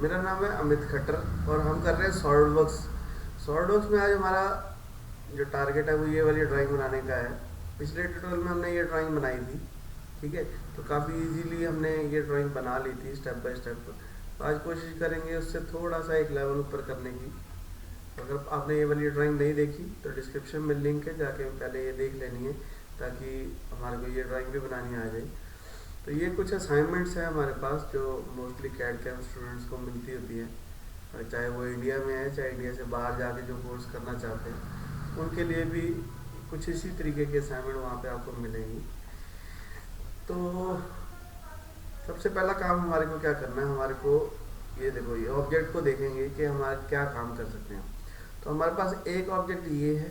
मेरा नाम है अमित खट्टर और हम कर रहे हैं सॉलिडवर्क्स। सॉलिडवर्क्स में आज हमारा जो टारगेट है वो ये वाली ड्राइंग बनाने का है। पिछले ट्यूटोरियल में हमने ये ड्राइंग बनाई थी, ठीक है। तो काफ़ी इजीली हमने ये ड्राइंग बना ली थी स्टेप बाय स्टेप। तो आज कोशिश करेंगे उससे थोड़ा सा एक लेवल ऊपर करने की। अगर आपने ये वाली ड्राइंग नहीं देखी तो डिस्क्रिप्शन में लिंक है, जाके पहले ये देख लेनी है ताकि हमारे को ये ड्राइंग भी बनानी आ जाए। तो ये कुछ असाइनमेंट्स हैं हमारे पास जो मोस्टली कैड कैम स्टूडेंट्स को मिलती होती है, और चाहे वो इंडिया में है चाहे इंडिया से बाहर जाके जो कोर्स करना चाहते हैं उनके लिए भी कुछ इसी तरीके के असाइनमेंट वहाँ पे आपको मिलेंगी। तो सबसे पहला काम हमारे को क्या करना है, हमारे को ये देखो, ये ऑब्जेक्ट को देखेंगे कि हमारा क्या काम कर सकते हैं। तो हमारे पास एक ऑब्जेक्ट ये है,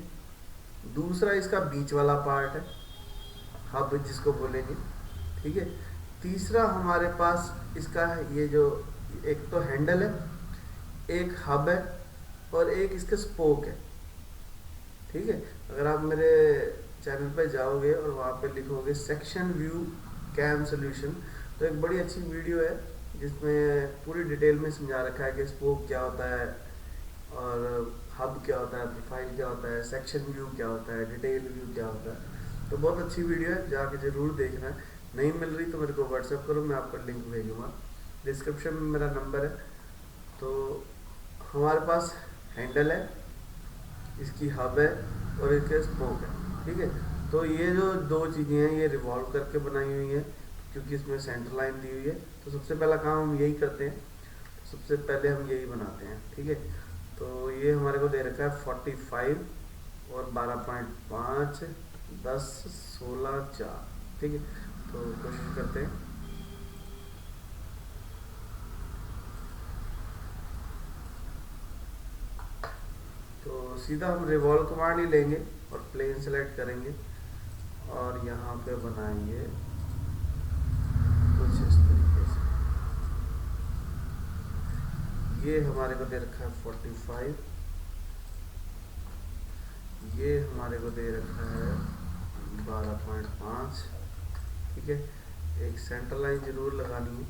दूसरा इसका बीच वाला पार्ट है, हब जिसको बोलेंगे, ठीक है। तीसरा हमारे पास इसका है ये जो, एक तो हैंडल है, एक हब है और एक इसके स्पोक है, ठीक है। अगर आप मेरे चैनल पर जाओगे और वहाँ पे लिखोगे सेक्शन व्यू कैम सोल्यूशन, तो एक बड़ी अच्छी वीडियो है जिसमें पूरी डिटेल में समझा रखा है कि स्पोक क्या होता है और हब क्या होता है, प्रोफाइल क्या होता है, सेक्शन व्यू क्या होता है, डिटेल व्यू क्या होता है। तो बहुत अच्छी वीडियो है, जाके ज़रूर देखना है। नहीं मिल रही तो मेरे को व्हाट्सएप करो, मैं आपको लिंक भेजूँगा। डिस्क्रिप्शन में मेरा नंबर है। तो हमारे पास हैंडल है, इसकी हब है और इसके स्पोक है, ठीक है। तो ये जो दो चीज़ें हैं ये रिवॉल्व करके बनाई हुई हैं क्योंकि इसमें सेंटर लाइन दी हुई है। तो सबसे पहला काम हम यही करते हैं, तो सबसे पहले हम यही बनाते हैं, ठीक है। तो ये हमारे को दे रखा है 45 और 12.5 10 16 4, ठीक है। तो कोशिश करते हैं। तो सीधा हम रिवॉल्व कमांड ही लेंगे और प्लेन सेलेक्ट करेंगे और यहाँ पे बनाएंगे कुछ इस तरीके से। ये हमारे को दे रखा है 45, ये हमारे को दे रखा है 12.5, ठीक है। एक सेंटर लाइन जरूर लगानी है,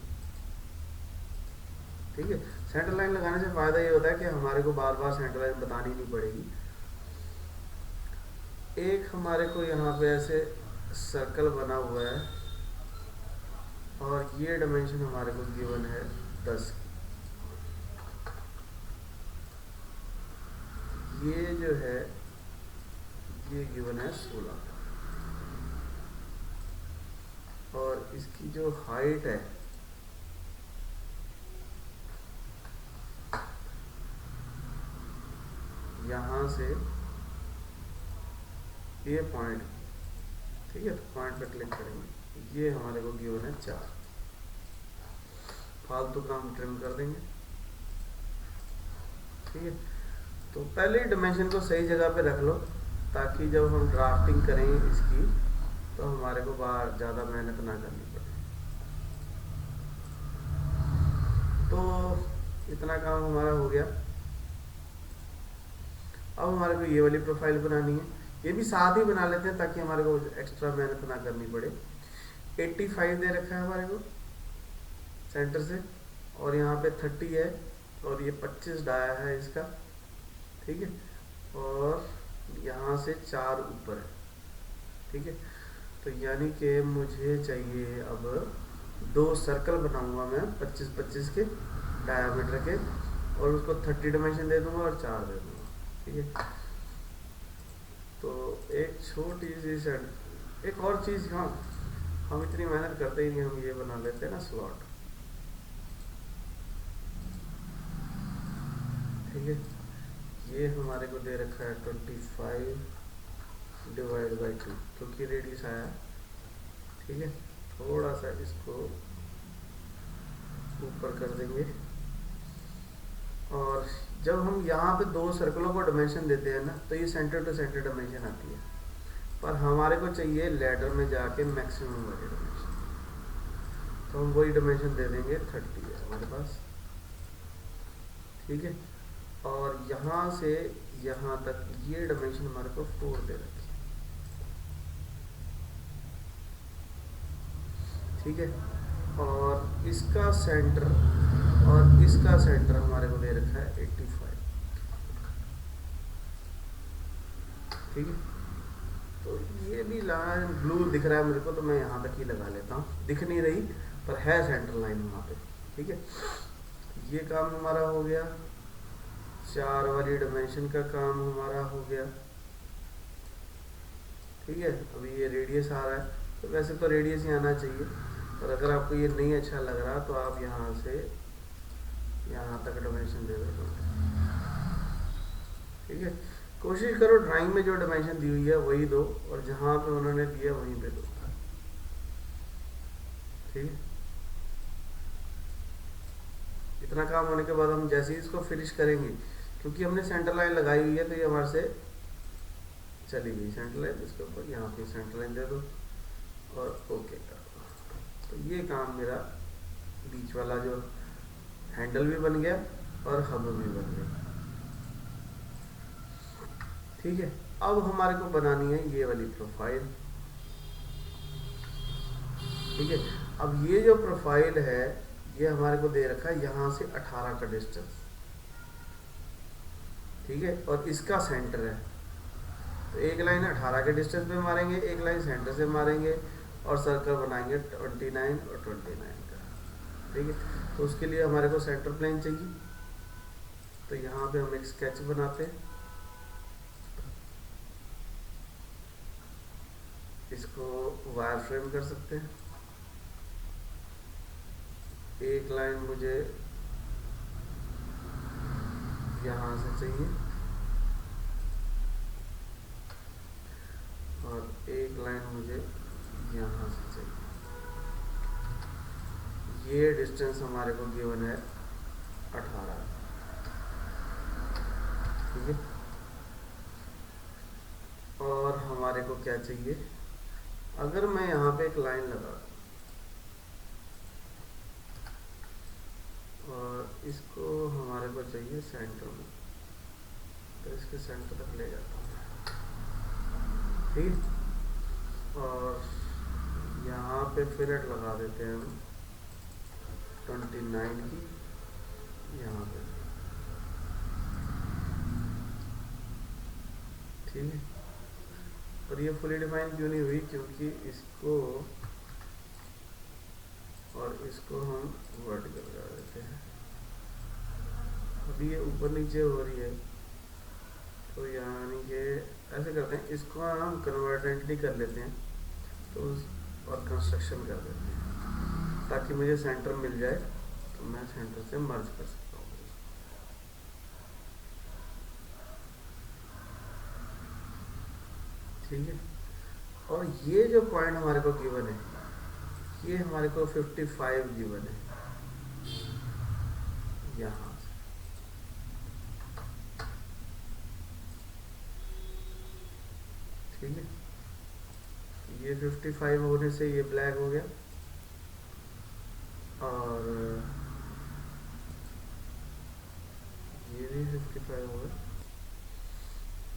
ठीक है। सेंटर लाइन लगाने से फ़ायदा ये होता है कि हमारे को बार बार सेंटर लाइन बतानी नहीं पड़ेगी। एक हमारे को यहाँ पे ऐसे सर्कल बना हुआ है और ये डायमेंशन हमारे को गिवन है 10। ये जो है ये गिवन है 16 और इसकी जो हाइट है यहाँ से ये पॉइंट, ठीक है। तो पॉइंट पर क्लिक करेंगे, ये हमारे को गिवन है 4। फालतू काम ट्रिम कर देंगे, ठीक है। तो पहले ही डायमेंशन को सही जगह पे रख लो ताकि जब हम ड्राफ्टिंग करें इसकी तो हमारे को बाहर ज़्यादा मेहनत ना करनी पड़े। तो इतना काम हमारा हो गया। अब हमारे को ये वाली प्रोफाइल बनानी है, ये भी साथ ही बना लेते हैं ताकि हमारे को एक्स्ट्रा मेहनत ना करनी पड़े। 85 दे रखा है हमारे को सेंटर से और यहाँ पे 30 है और ये 25 डाया है इसका, ठीक है। और यहाँ से 4 ऊपर है, ठीक है। तो यानी कि मुझे चाहिए अब 2 सर्कल बनाऊंगा मैं 25-25 के डायामीटर के और उसको 30 डायमेंशन दे दूंगा और 4 दे दूंगा, ठीक है। तो एक छोटी सी सेट, एक और चीज़, हाँ हम इतनी मेहनत करते ही नहीं, हम ये बना लेते हैं ना स्लॉट, ठीक है। ये हमारे को दे रखा है 25 डिवाइड बाई 2 क्योंकि रेडियस आया, ठीक है। थोड़ा सा इसको ऊपर कर देंगे और जब हम यहाँ पे 2 सर्कलों को डायमेंशन देते हैं ना तो ये सेंटर टू सेंटर डायमेंशन आती है, पर हमारे को चाहिए लैडर में जाके मैक्सिमम वाली डायमेंशन। तो हम वही डायमेंशन दे देंगे 30 है हमारे पास, ठीक है। और यहाँ से यहाँ तक ये डायमेंशन हमारे को 4 दे रखी है, ठीक है। और इसका सेंटर और इसका सेंटर हमारे को दे रखा है 85। ठीक है, तो ये भी लाइन ब्लू दिख रहा है मेरे को, तो मैं यहाँ तक ही लगा लेता हूँ, दिख नहीं रही पर है सेंटर लाइन वहाँ पे। ठीक है, ये काम हमारा हो गया, 4 वाली डायमेंशन का काम हमारा हो गया। ठीक है, अभी ये रेडियस आ रहा है, तो वैसे तो रेडियस ही आना चाहिए, पर अगर आपको ये नहीं अच्छा लग रहा तो आप यहाँ से यहाँ तक डायमेंशन दे दो। ठीक है, कोशिश करो ड्राइंग में जो डायमेंशन दी हुई है वही दो, और जहाँ पे उन्होंने दिया वहीं पे दो। ठीक है, इतना काम होने के बाद हम जैसे ही इसको फिनिश करेंगे, क्योंकि हमने सेंटर लाइन लगाई हुई है तो ये हमारे से चली गई सेंटर लाइन, इसके ऊपर यहाँ पे सेंटर लाइन दे दो और ओके कर दो। तो ये काम मेरा बीच वाला जो हैंडल भी बन गया और हब भी बन गया। ठीक है, अब हमारे को बनानी है ये वाली प्रोफाइल। ठीक है, अब ये जो प्रोफाइल है ये हमारे को दे रखा है यहाँ से 18 का डिस्टेंस। ठीक है, और इसका सेंटर है, तो एक लाइन 18 के डिस्टेंस पे मारेंगे, एक लाइन सेंटर से मारेंगे और सर्कल बनाएंगे 29 और 29 का। ठीक है, तो उसके लिए हमारे को सेंटर प्लेन चाहिए, तो यहाँ पे हम एक स्केच बनाते हैं। इसको वायर फ्रेम कर सकते हैं। एक लाइन मुझे यहाँ से चाहिए और एक लाइन मुझे यहाँ से चाहिए। ये डिस्टेंस हमारे को गिवन है 18। ठीक है, और हमारे को क्या चाहिए, अगर मैं यहाँ पे एक लाइन लगा और इसको हमारे को चाहिए सेंटर में, तो इसके सेंटर तक ले जाता हूँ। ठीक, और यहाँ पे फिलेट लगा देते हैं हम 29 की यहाँ पे। ठीक है, और ये फुली डिफाइन क्यों नहीं हुई, क्योंकि इसको और इसको हम वर्टिकल कर देते हैं। अभी ये ऊपर नीचे हो रही है, तो यानी कि ऐसे करते हैं, इसको हम कन्वर्जेंटली कर लेते हैं तो और कंस्ट्रक्शन कर देते हैं, ताकि मुझे सेंटर मिल जाए, तो मैं सेंटर से मर्ज कर सकता हूँ। ठीक है, और ये जो पॉइंट हमारे को गिवन है, ये हमारे को 55 गिवन है यहाँ से। ठीक है, ये 55 होने से ये ब्लैक हो गया, और ये भी 55 हो गया।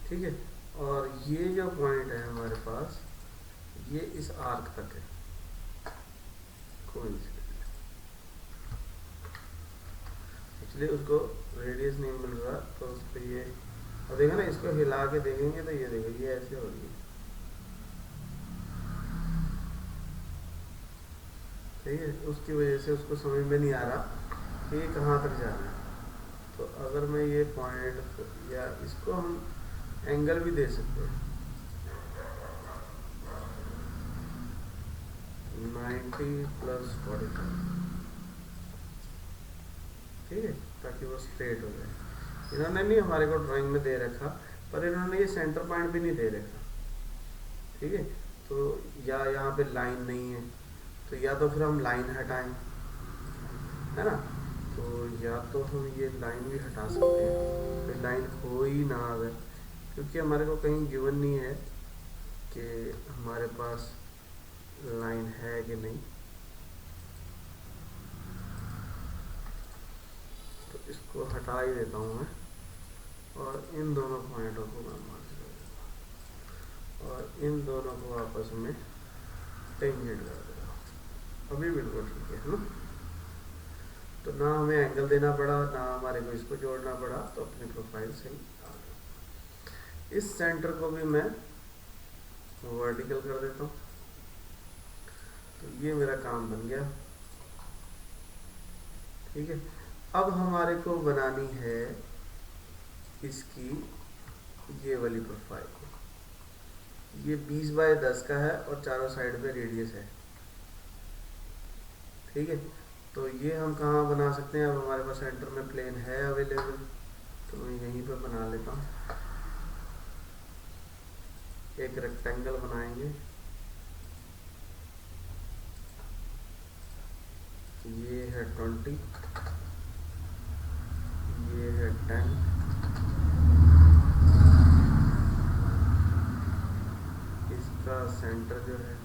ठीक है, और ये जो पॉइंट है हमारे पास, ये इस आर्क तक है, कोइंसिडेंट, इसलिए उसको रेडियस नहीं मिल रहा, तो उस पर ये अब देखो ना, इसको हिला के देखेंगे तो ये देखो ये ऐसे हो रही है। ठीक है, उसकी वजह से उसको समझ में नहीं आ रहा कि ये कहाँ तक जा रहा है। तो अगर मैं ये पॉइंट, या इसको हम एंगल भी दे सकते हैं 90 + 45। ठीक है, ताकि वो स्ट्रेट हो जाए। इन्होंने नहीं हमारे को ड्राइंग में दे रखा, पर इन्होंने ये सेंटर पॉइंट भी नहीं दे रखा। ठीक है, तो या यहाँ पे लाइन नहीं है, तो या तो फिर हम लाइन हटाएं, है ना, तो या तो हम ये लाइन भी हटा सकते हैं, फिर लाइन हो ही ना अगर, क्योंकि हमारे को कहीं गिवन नहीं है कि हमारे पास लाइन है कि नहीं। तो इसको हटा ही देता हूँ मैं, और इन दोनों पॉइंटों को मैं मार्क कर देता हूँ, और इन दोनों को आपस में टेंजेंट कर देता हूँ, अभी बिल्कुल ठीक है ना। तो ना हमें एंगल देना पड़ा, ना हमारे को इसको जोड़ना पड़ा, तो अपनी प्रोफाइल सही आ गई। इस सेंटर को भी मैं वर्टिकल कर देता हूँ, तो ये मेरा काम बन गया। ठीक है, अब हमारे को बनानी है इसकी ये वाली प्रोफाइल। ये 20 बाय 10 का है और चारों साइड पे रेडियस है। ठीक है, तो ये हम कहाँ बना सकते हैं? अब हमारे पास सेंटर में प्लेन है अवेलेबल, तो मैं यहीं पे बना लेता हूँ। एक रेक्टेंगल बनाएंगे, ये है 20, ये है 10, इसका सेंटर जो है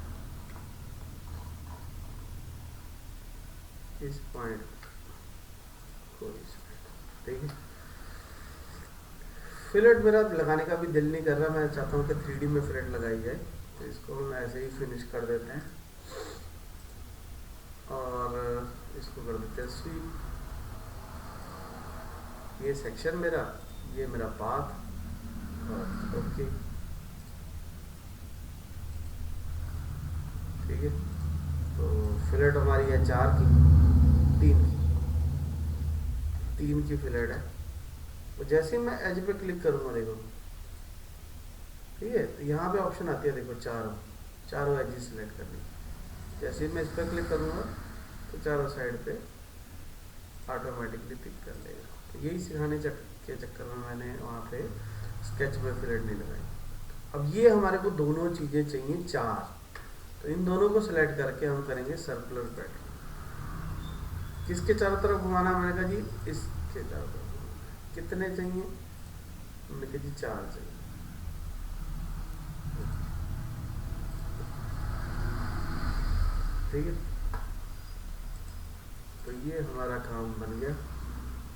इस पॉइंट को, ठीक है। फिलेट मेरा लगाने का भी दिल नहीं कर रहा, मैं चाहता हूँ कि 3D में फिलेट लगाई जाए, तो इसको हम ऐसे ही फिनिश कर देते हैं और इसको कर देते हैं स्वीप। ये सेक्शन मेरा, ये मेरा पाथ, और ओके। ठीक है, तो फिलेट हमारी है 4 की, 3 की फिलेट है। तो जैसे ही मैं एज पे क्लिक करूँगा, देखो ठीक है, तो यहाँ पे ऑप्शन आती है, देखो चारों एजेस सिलेक्ट करनी। जैसे ही मैं इस पर क्लिक करूँगा तो चारों साइड पे ऑटोमेटिकली पिक कर लेगा। तो यही सिखाने के चक्कर में मैंने वहाँ पे स्केच में फिलेट नहीं लगाई। अब ये हमारे को दोनों चीज़ें चाहिए 4, तो इन दोनों को सिलेक्ट करके हम करेंगे सर्कुलर पैटर्न। किसके चारों तरफ घुमाना? मैंने कहा जी इसके चारों तरफ। कितने चाहिए? मैंने कहा जी 4 चाहिए। ठीक है, तो ये हमारा काम बन गया।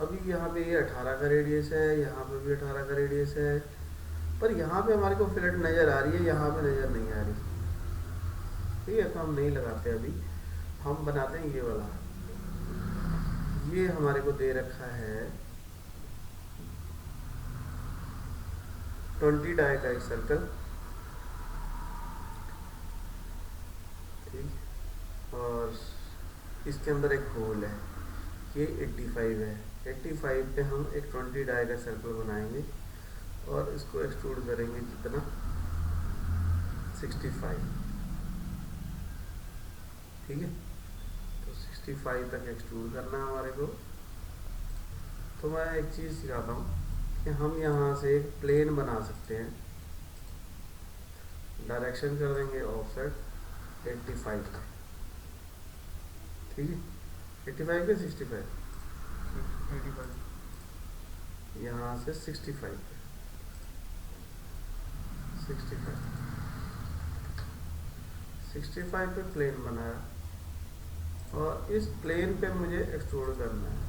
अभी यहाँ पे ये 18 का रेडियस है, यहाँ पे भी 18 का रेडियस है, पर यहाँ पे हमारे को फिलेट नज़र आ रही है, यहाँ पे नज़र नहीं आ रही। ठीक है, तो हम नहीं लगाते अभी, हम बनाते हैं ये वाला। ये हमारे को दे रखा है 20 डाई का एक सर्कल। ठीक, और इसके अंदर एक होल है, ये 85 है। 85 पे हम एक 20 डाई का सर्कल बनाएंगे और इसको एक्सट्रूड करेंगे कितना? 65। ठीक है, तो 65 तक एक्सट्रूड करना है हमारे को। तो मैं एक चीज़ सिखाता हूँ कि हम यहाँ से एक प्लेन बना सकते हैं। डायरेक्शन कर देंगे ऑफसेट 85 पे। ठीक है, 85 के 65, 85, यहाँ से 65 पे, 65 पे प्लेन बनाया और इस प्लेन पे मुझे एक्सट्रूड करना है।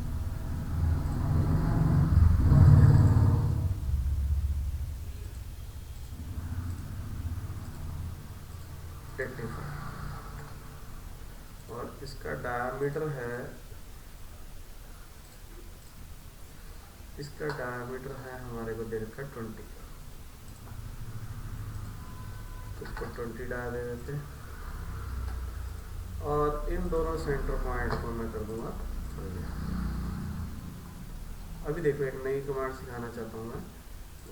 और इसका डायमीटर है, इसका डायमीटर है हमारे को दे रखा 20। तो इसको 20 डाल दे देते हैं और इन दोनों सेंटर पॉइंट को मैं कर दूंगा। अभी देखो एक नई कमांड सिखाना चाहता हूँ मैं,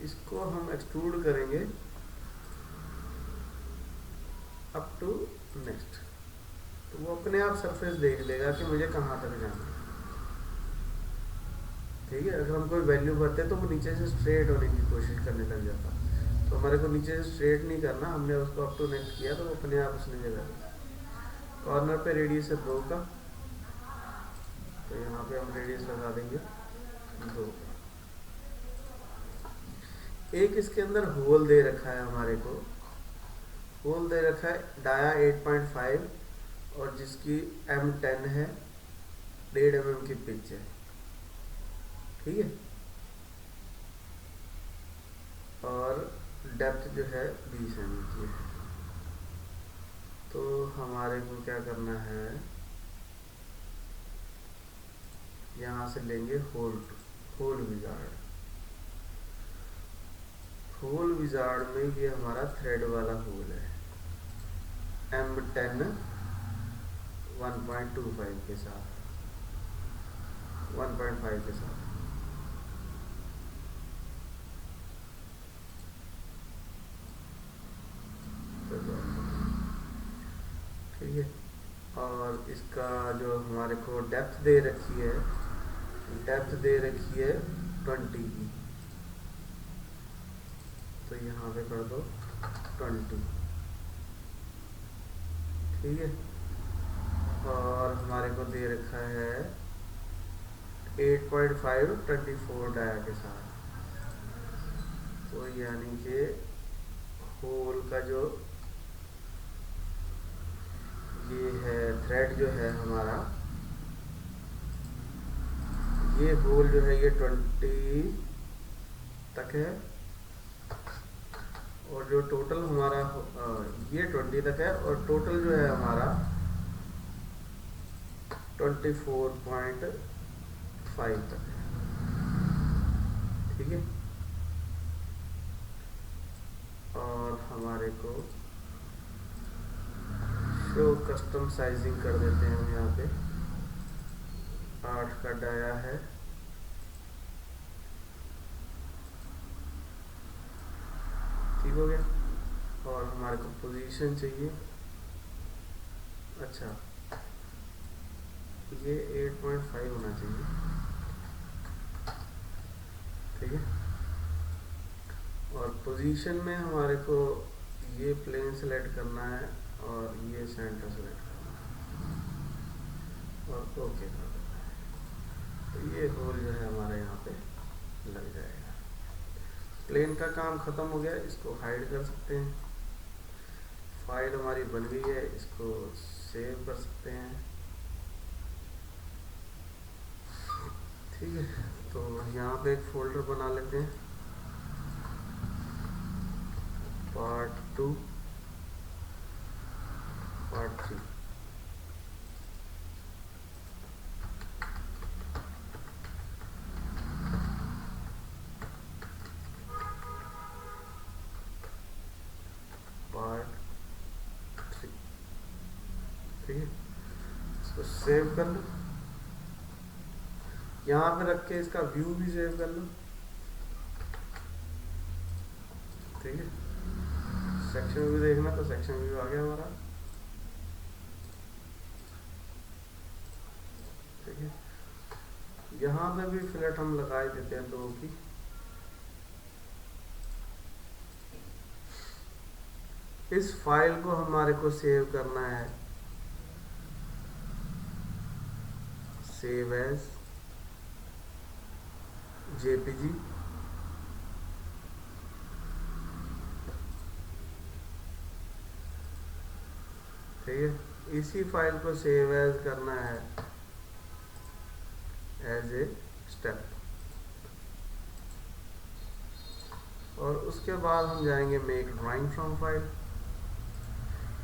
इसको हम एक्सट्रूड करेंगे अप टू नेक्स्ट, तो वो अपने आप सरफेस देख लेगा कि मुझे कहाँ तक जाना है। ठीक है, अगर हम कोई वैल्यू भरते हैं तो वो नीचे से स्ट्रेट होने की कोशिश करने लग जाता, तो हमारे को नीचे से स्ट्रेट नहीं करना, हमने उसको अप टू नेक्स्ट किया तो वो अपने आप उसने जगह दी। कॉर्नर पे रेडियस है 2 का, तो यहाँ पे हम रेडियस लगा देंगे 2 का। एक इसके अंदर होल दे रखा है हमारे को, होल दे रखा है डाया 8.5 और जिसकी M10 है, 1.5 mm की पिच है। ठीक है, और डेप्थ जो है 20 mm की है। तो हमारे को क्या करना है, यहाँ से लेंगे होल विजार्ड। होल विजार्ड में ये हमारा थ्रेड वाला होल है, M10 1.25 के साथ, 1.5 के साथ। ठीक है, और इसका जो हमारे को डेप्थ दे रखी है, डेप्थ दे रखी है 20 की, तो यहाँ पे कर दो 20। ठीक है, और हमारे को दे रखा है 8.5 24 डाया के साथ, तो यानी कि होल का जो ये है थ्रेड जो है हमारा, ये होल जो है ये 20 तक है, और जो टोटल हमारा ये 20 तक है, और टोटल जो है हमारा 24.5 तक है। ठीक है, और हमारे को शो कस्टम साइजिंग कर देते हैं हम यहाँ पे। 8 का डाया है, ठीक हो गया, और हमारे को पोजीशन चाहिए। अच्छा, ये 8.5 होना चाहिए। ठीक है, और पोजीशन में हमारे को ये प्लेन सेलेक्ट करना है और ये सेंटर सेलेक्ट करना है और ओके कर देना है, तो ये होल जो है हमारा यहाँ पे लग जाएगा। प्लेन का काम ख़त्म हो गया, इसको हाइड कर सकते हैं। फाइल हमारी बन गई है, इसको सेव कर सकते हैं। ठीक है, तो यहाँ पे एक फोल्डर बना लेते हैं, पार्ट 2 पार्ट 3। पार्ट 3, ठीक है, इसको सेव कर लो। यहाँ पे रख के इसका व्यू भी सेव कर लो। ठीक है, सेक्शन व्यू देखना तो सेक्शन व्यू आ गया हमारा। ठीक है, यहाँ पे भी फिलेट हम लगा देते हैं 2 की। इस फाइल को हमारे को सेव करना है, सेव एज जेपीजी। ठीक है, इसी फाइल को सेव एज करना है एज ए स्टेप, और उसके बाद हम जाएंगे make drawing from file.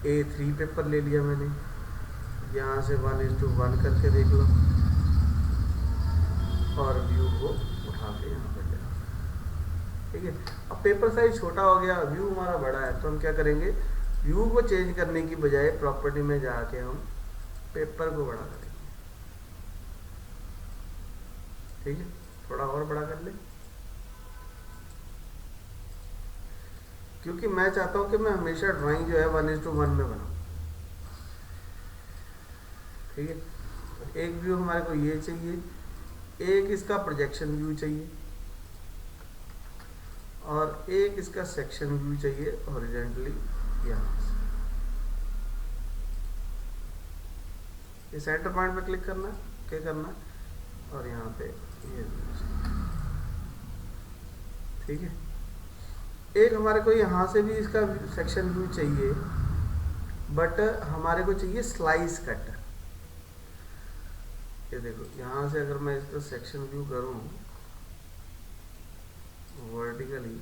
A3 paper ले लिया मैंने, यहाँ से 1:1 करके देख लो, और व्यू को उठा के यहाँ पर ले। ठीक है, अब पेपर साइज छोटा हो गया, व्यू हमारा बड़ा है, तो हम क्या करेंगे, व्यू को चेंज करने की बजाय प्रॉपर्टी में जाके हम पेपर को बड़ा करेंगे। ठीक है, थोड़ा और बड़ा कर ले, क्योंकि मैं चाहता हूं कि मैं हमेशा ड्राइंग जो है 1:1 में बनाऊं। ठीक है, एक व्यू हमारे को ये चाहिए, एक इसका प्रोजेक्शन व्यू चाहिए, और एक इसका सेक्शन व्यू चाहिए हॉरिजॉन्टली यहाँ से। ये सेंटर पॉइंट पे क्लिक करना, क्या करना, और यहाँ पे ये व्यू चाहिए। ठीक है, एक हमारे को यहाँ से भी इसका सेक्शन व्यू चाहिए, बट हमारे को चाहिए स्लाइस कट। ये देखो, यहाँ से अगर मैं इसका सेक्शन व्यू करूँ वर्टिकली,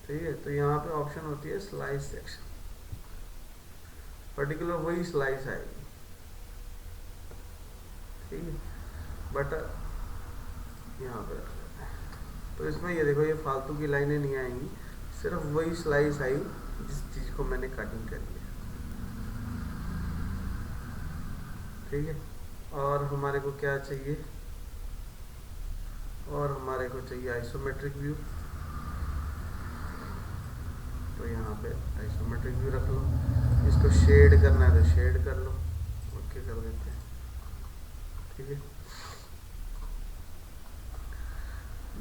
ठीक ठीक है, तो यहाँ पे ऑप्शन होती है स्लाइस सेक्शन, पर्टिकुलर वही स्लाइस आएगी, ठीक है। बट यहाँ पे तो इसमें ये देखो, ये फालतू की लाइनें नहीं आएंगी, सिर्फ वही स्लाइस आई जिस चीज़ को मैंने कटिंग करी है, ठीक है। और हमारे को क्या चाहिए, और हमारे को चाहिए आइसोमेट्रिक व्यू, तो यहाँ पे आइसोमेट्रिक व्यू रख लो। इसको शेड करना है तो शेड कर लो, ओके कर देते हैं, ठीक है।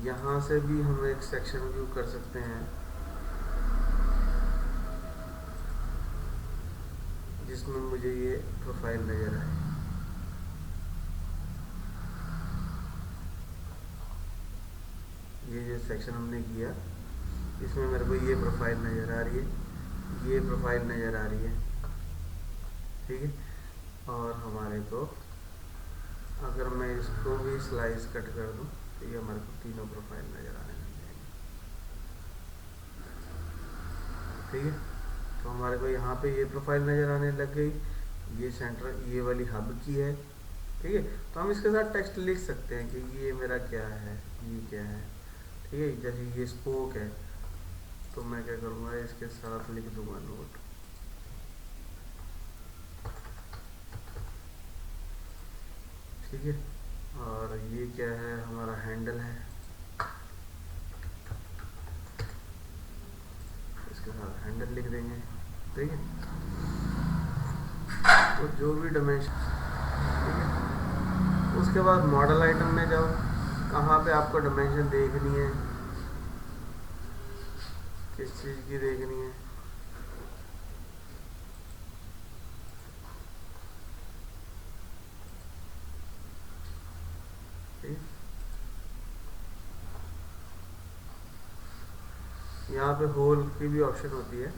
यहाँ से भी हम एक सेक्शन व्यू कर सकते हैं जिसमें मुझे ये प्रोफाइल नज़र आए, ये जो सेक्शन हमने किया इसमें मेरे को ये प्रोफाइल नज़र आ रही है, ये प्रोफाइल नज़र आ रही है, ठीक है। और हमारे को अगर मैं इसको भी स्लाइस कट कर दूं तो ये हमारे को तीनों प्रोफाइल नज़र आने लग जाएंगे, ठीक है। तो हमारे को यहाँ पे ये प्रोफाइल नज़र आने लग गई, ये सेंटर ये वाली हब की है, ठीक है। तो हम इसके साथ टेक्स्ट लिख सकते हैं कि ये मेरा क्या है, ये क्या है, ठीक है। जैसे ये स्पोक है तो मैं क्या करूँगा, इसके साथ लिख दूंगा नोट, ठीक है। और ये क्या है, हमारा हैंडल है, इसके साथ हैंडल लिख देंगे, ठीक है। तो जो भी डायमेंशन, ठीक है। उसके बाद मॉडल आइटम में जाओ, कहाँ पे आपको डायमेंशन देखनी है, किस चीज़ की देखनी है, ठीक। यहाँ पे होल की भी ऑप्शन होती है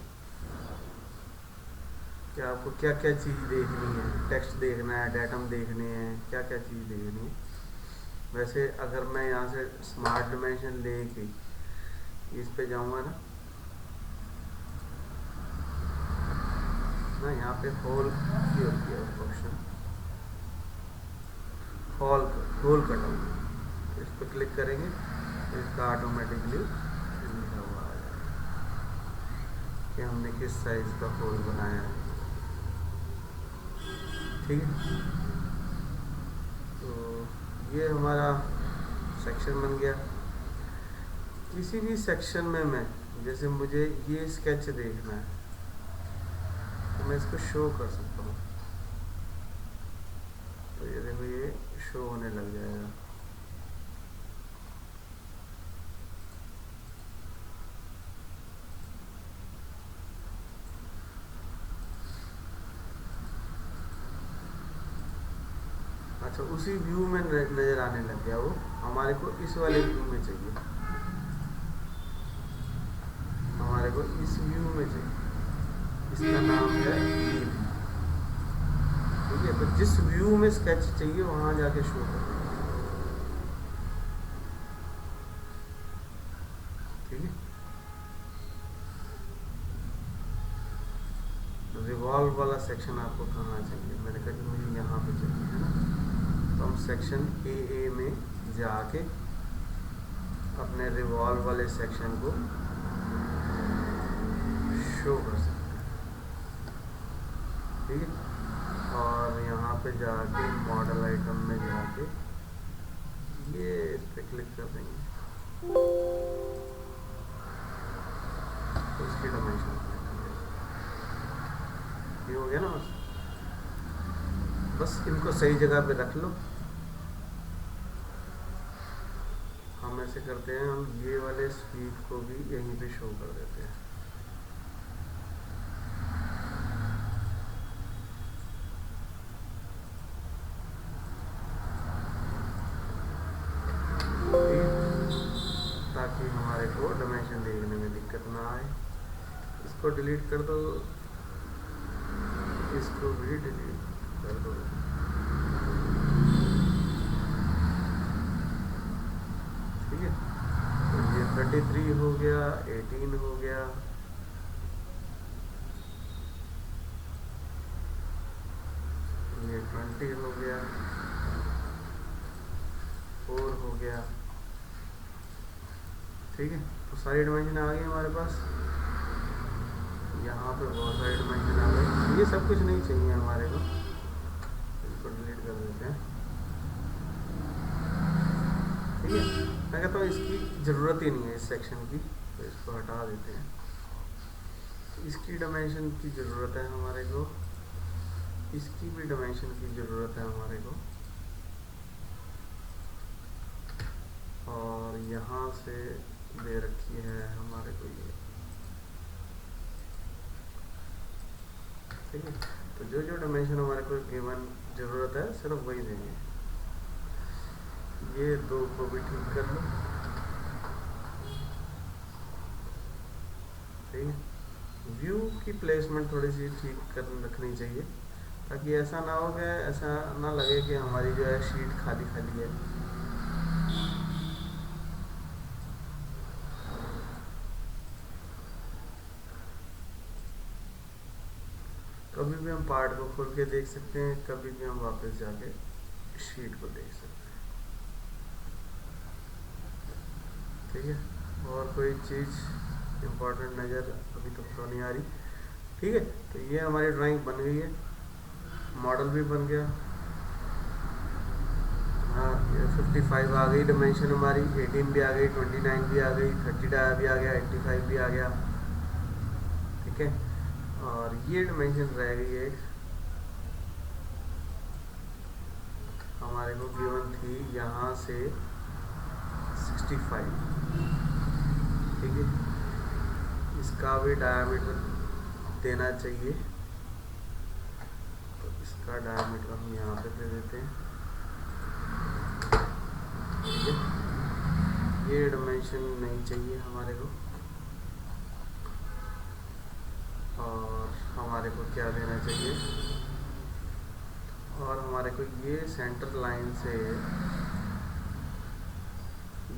कि आपको क्या क्या चीज़ देखनी है, टेक्स्ट देखना है, डेटम देखने हैं, क्या क्या चीज़ देखनी है। वैसे अगर मैं यहाँ से स्मार्ट डायमेंशन लेके इस पे जाऊँगा ना, यहाँ पे होल की होती है ऑप्शन, होल कट, इस पर क्लिक करेंगे तो इसका ऑटोमेटिकली लिखा हुआ आ जाएगा कि हमने किस साइज़ का होल बनाया है, ठीक है। तो ये हमारा सेक्शन बन गया। किसी भी सेक्शन में मैं, जैसे मुझे ये स्केच देखना है तो मैं इसको शो कर सकता हूँ, तो ये देखो ये शो होने लग जाएगा, अच्छा उसी व्यू में नज़र आने लग गया वो। हमारे को इस वाले व्यू में चाहिए, हमारे को इस व्यू में चाहिए, इसका नाम है व्यू, ठीक है। तो जिस व्यू में स्केच चाहिए वहाँ जाके शो कर, ठीक है। रिवॉल्व वाला सेक्शन आपको कहाँ चाहिए, मैंने कहा कि मुझे यहाँ पे चाहिए, है ना। तो हम सेक्शन ए में जाके अपने रिवॉल्व वाले सेक्शन को शो कर सकते हैं, ठीक है। और यहाँ पे जाके मॉडल आइटम में जाके ये इस पर क्लिक कर देंगे तो इसकी डायमेंशन ये हो गया ना। बस इनको सही जगह पे रख लो। हम ऐसे करते हैं, हम ये वाले स्वीप को भी यहीं पे शो कर देते हैं, ताकि हमारे को डायमेंशन देखने में दिक्कत ना आए। इसको डिलीट कर दो, इसको भी डिलीट कर दो, ठीक है। तो ये 33 हो गया, 18 हो गया, ये 20 हो गया, 4 हो गया। ठीक है, तो सारी डायमेंशन आ गई हमारे पास। यहाँ पे बहुत सारी डायमेंशन आ गई। ये सब कुछ नहीं चाहिए हमारे को, इसको डिलीट कर देते हैं। ठीक है, मैं कहता हूँ इसकी ज़रूरत ही नहीं है इस सेक्शन की, तो इसको हटा देते हैं। इसकी डायमेंशन की ज़रूरत है हमारे को, इसकी भी डायमेंशन की ज़रूरत है हमारे को, और यहाँ से दे रखी है हमारे को ये। ठीक है, तो जो जो डायमेंशन हमारे को गिवन ज़रूरत है सिर्फ वही देंगे। ये दो को भी ठीक कर लो। ठीक है, व्यू की प्लेसमेंट थोड़ी सी ठीक कर रखनी चाहिए, ताकि ऐसा ना हो कि ऐसा ना लगे कि हमारी जो है शीट खाली खाली है। कभी भी हम पार्ट को खोल के देख सकते हैं, कभी भी हम वापस जाके शीट को देख सकते हैं। ठीक है, और कोई चीज़ इम्पोर्टेंट नज़र अभी तक तो नहीं आ रही। ठीक है, तो ये हमारी ड्राइंग बन गई है, मॉडल भी बन गया। हाँ, ये 55 आ गई डायमेंशन हमारी, 18 भी आ गई, 29 भी आ गई, 30 भी आ गया, 85 भी आ गया। ठीक है, और ये डायमेंशन रह गई एक हमारे को गिवन थी यहाँ से 65। ठीक है, इसका भी डायमीटर देना चाहिए, तो इसका डायमीटर हम यहाँ पे दे देते हैं। ठीक है, ये डायमेंशन नहीं चाहिए हमारे को, और हमारे को क्या देना चाहिए, और हमारे को ये सेंटर लाइन से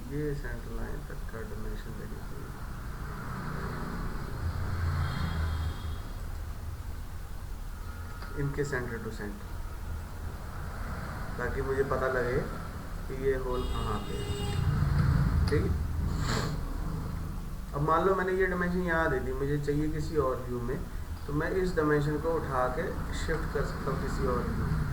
ये सेंटर लाइन तक का डायमेंशन देनी चाहिए। इनके सेंटर टू सेंटर, ताकि मुझे पता लगे कि ये होल कहाँ पे है। ठीक है, अब मान लो मैंने ये डायमेंशन यहाँ दे दी, मुझे चाहिए किसी और व्यू में, तो मैं इस डायमेंशन को उठा के शिफ्ट कर सकता हूँ किसी और व्यू में।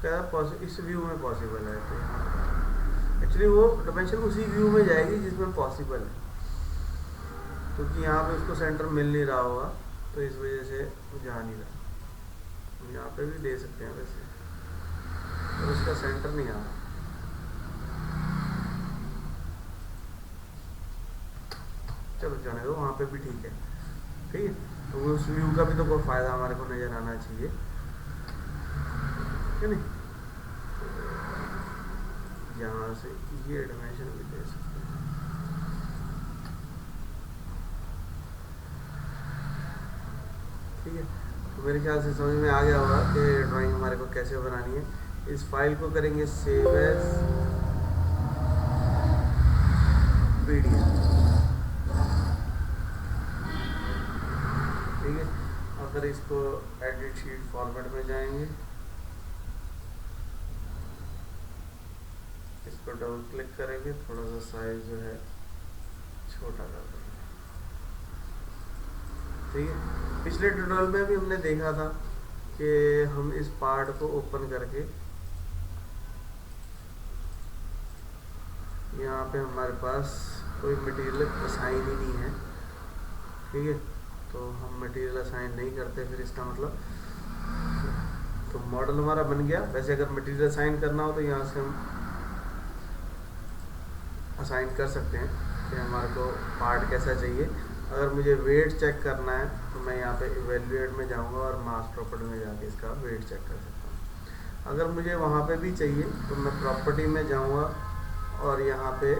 क्या इस व्यू में पॉसिबल है, तो एक्चुअली वो डायमेंशन उसी व्यू में जाएगी जिसमें पॉसिबल है, क्योंकि यहाँ पे उसको सेंटर मिल नहीं रहा होगा, तो इस वजह से वो जा नहीं रहा। यहाँ पे भी दे सकते हैं वैसे, तो उसका सेंटर नहीं आ रहा। चलो जाने दो, वहाँ पे भी ठीक है। ठीक है, तो उस व्यू का भी तो कोई फ़ायदा हमारे को नज़र आना चाहिए, है नहीं। यहाँ से ये डायमेंशन भी दे सकते हैं। ठीक है, तो मेरे ख्याल से समझ में आ गया होगा कि ड्राइंग हमारे को कैसे बनानी है। इस फाइल को करेंगे सेव एज पीडीएफ। ठीक है, अगर इसको एडिट शीट फॉर्मेट में जाएंगे, इसको डबल क्लिक करेंगे, थोड़ा सा साइज जो है छोटा कर देंगे। ठीक है, पिछले ट्यूटोरियल में भी हमने देखा था कि हम इस पार्ट को ओपन करके यहाँ पे हमारे पास कोई मटेरियल असाइन ही नहीं है। ठीक है, तो हम मटेरियल असाइन नहीं करते, फिर इसका मतलब तो मॉडल हमारा बन गया। वैसे अगर मटेरियल असाइन करना हो तो यहाँ से हम असाइन कर सकते हैं कि हमारे को पार्ट कैसा चाहिए। अगर मुझे वेट चेक करना है तो मैं यहाँ पे इवेल्युएट में जाऊँगा और मास प्रॉपर्टी में जाके इसका वेट चेक कर सकता हूँ। अगर मुझे वहाँ पे भी चाहिए तो मैं प्रॉपर्टी में जाऊँगा, और यहाँ पे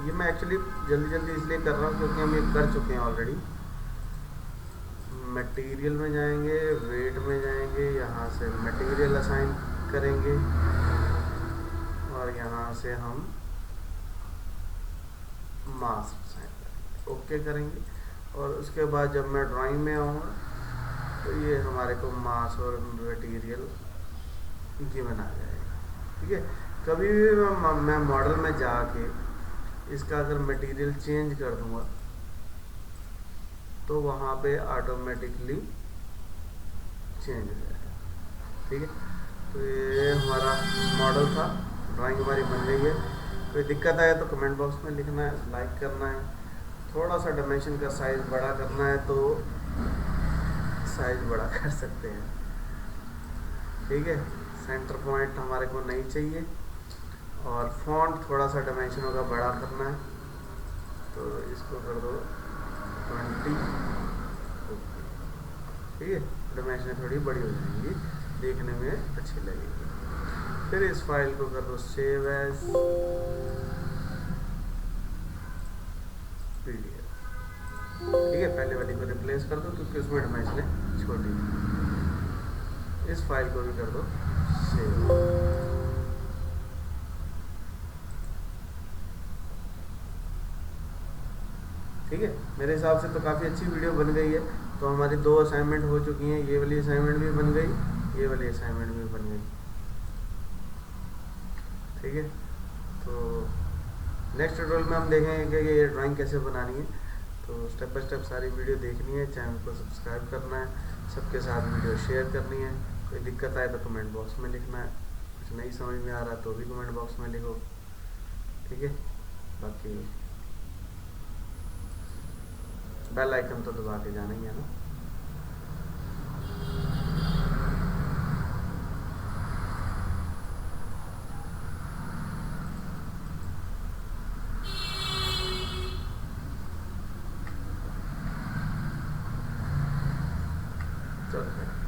ये मैं एक्चुअली जल्दी जल्दी इसलिए कर रहा हूँ क्योंकि हम ये कर चुके हैं ऑलरेडी। मटेरियल में जाएंगे, वेट में जाएंगे, यहाँ से मटेरियल असाइन करेंगे और यहाँ से हम मास असाइन करेंगे, ओके करेंगे। और उसके बाद जब मैं ड्राइंग में आऊँगा तो ये हमारे को मास और मटेरियल गिवन आ जाएगा, ठीक है। कभी भी मैं मॉडल में जाके इसका अगर मटेरियल चेंज कर दूंगा तो वहाँ पे ऑटोमेटिकली चेंज हो जाएगा, ठीक है। तो ये हमारा मॉडल था, ड्राइंग हमारी बन गई है। कोई दिक्कत आए तो कमेंट बॉक्स में लिखना है, लाइक करना है। थोड़ा सा डायमेंशन का साइज़ बड़ा करना है तो साइज़ बड़ा कर सकते हैं, ठीक है। सेंटर पॉइंट हमारे को नहीं चाहिए और फॉन्ट थोड़ा सा डायमेंशनों का बड़ा करना है तो इसको कर दो 20, ठीक है। डायमेंशन थोड़ी बड़ी हो जाएंगी, देखने में अच्छी लगेगी। फिर इस फाइल को कर दो सेव एज पीडीएफ, ठीक है। पहले वाली को रिप्लेस कर दो क्योंकि उसमें डायमेंशन छोटी है। इस फाइल को भी कर दो सेव, ठीक है। मेरे हिसाब से तो काफ़ी अच्छी वीडियो बन गई है। तो हमारी 2 असाइनमेंट हो चुकी हैं, ये वाली असाइनमेंट भी बन गई, ये वाली असाइनमेंट भी बन गई, ठीक है। तो नेक्स्ट ट्यूटोरियल में हम देखेंगे कि ये ड्राइंग कैसे बनानी है। तो स्टेप बाय स्टेप सारी वीडियो देखनी है, चैनल को सब्सक्राइब करना है, सबके साथ वीडियो शेयर करनी है। कोई दिक्कत आए तो कमेंट बॉक्स में लिखना है, कुछ नहीं समझ में आ रहा तो भी कमेंट बॉक्स में लिखो, ठीक है। बाकी बेल आइकन तो दबा के जाना ही है ना। चलो।